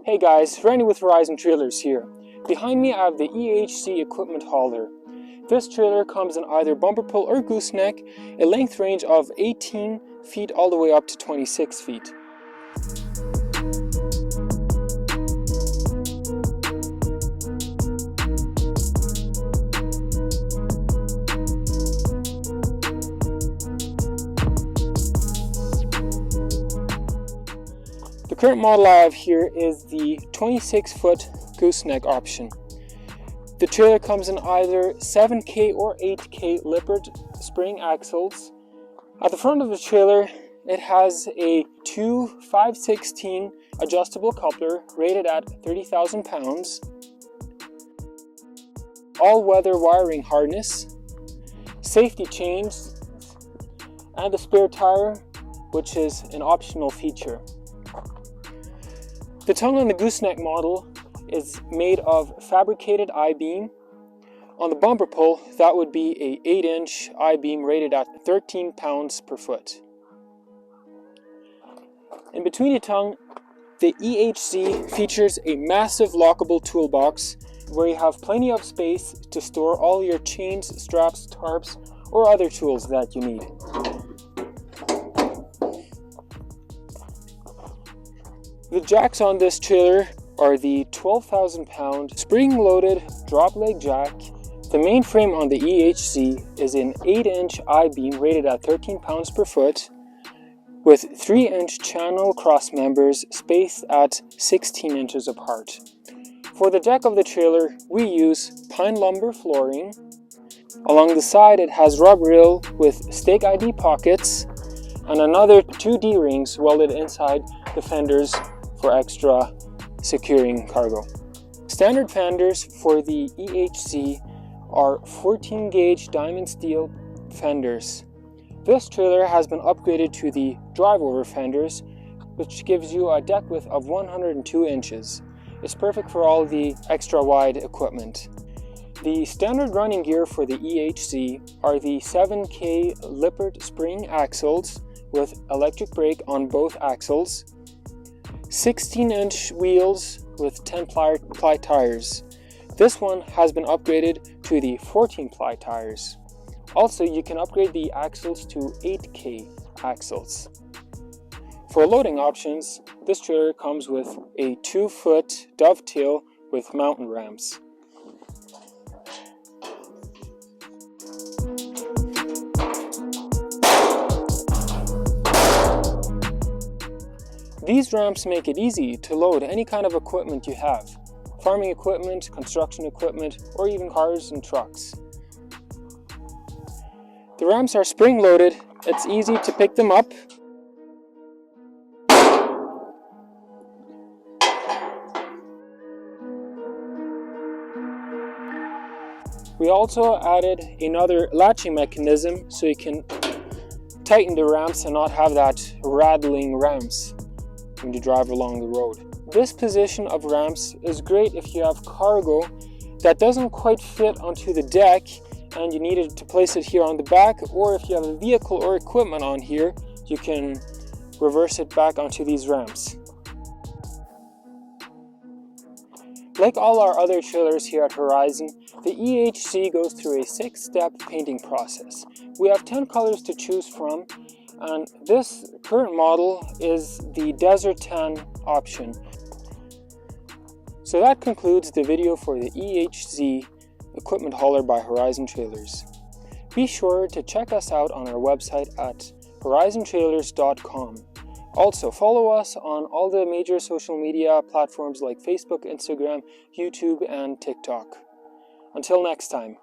Hey guys, Randy with Horizon Trailers here. Behind me I have the EHZ equipment hauler. This trailer comes in either bumper pull or gooseneck, a length range of 18 feet all the way up to 26 feet. The current model I have here is the 26-foot gooseneck option. The trailer comes in either 7K or 8K lippert spring axles. At the front of the trailer, it has a 5/16 adjustable coupler rated at 30,000 pounds, all-weather wiring harness, safety chains, and a spare tire, which is an optional feature. The tongue on the gooseneck model is made of fabricated I-beam. On the bumper pull, that would be a 8-inch I-beam rated at 13 pounds per foot. In between the tongue, the EHZ features a massive lockable toolbox where you have plenty of space to store all your chains, straps, tarps, or other tools that you need. The jacks on this trailer are the 12,000-pound spring-loaded drop leg jack. The main frame on the EHZ is an 8-inch I-beam rated at 13 pounds per foot with 3-inch channel cross members spaced at 16 inches apart. For the deck of the trailer, we use pine lumber flooring. Along the side, it has rub rail with stake ID pockets and another 2 D-rings welded inside the fenders for extra securing cargo. Standard fenders for the EHZ are 14 gauge diamond steel fenders. This trailer has been upgraded to the drive-over fenders, which gives you a deck width of 102 inches. It's perfect for all the extra wide equipment. The standard running gear for the EHZ are the 7K lippert spring axles with electric brake on both axles, 16-inch wheels with 10-ply tires. This one has been upgraded to the 14-ply tires. Also, you can upgrade the axles to 8K axles. For loading options, this trailer comes with a 2-foot dovetail with mountain ramps. These ramps make it easy to load any kind of equipment you have. Farming equipment, construction equipment, or even cars and trucks. The ramps are spring-loaded. It's easy to pick them up. We also added another latching mechanism so you can tighten the ramps and not have that rattling ramps when you drive along the road. This position of ramps is great if you have cargo that doesn't quite fit onto the deck and you needed to place it here on the back, or if you have a vehicle or equipment on here, you can reverse it back onto these ramps. Like all our other trailers here at Horizon, the EHZ goes through a 6-step painting process. We have 10 colors to choose from, and this current model is the Desert Tan option. So that concludes the video for the EHZ equipment hauler by Horizon Trailers. Be sure to check us out on our website at horizontrailers.com. Also, follow us on all the major social media platforms like Facebook, Instagram, YouTube, and TikTok. Until next time.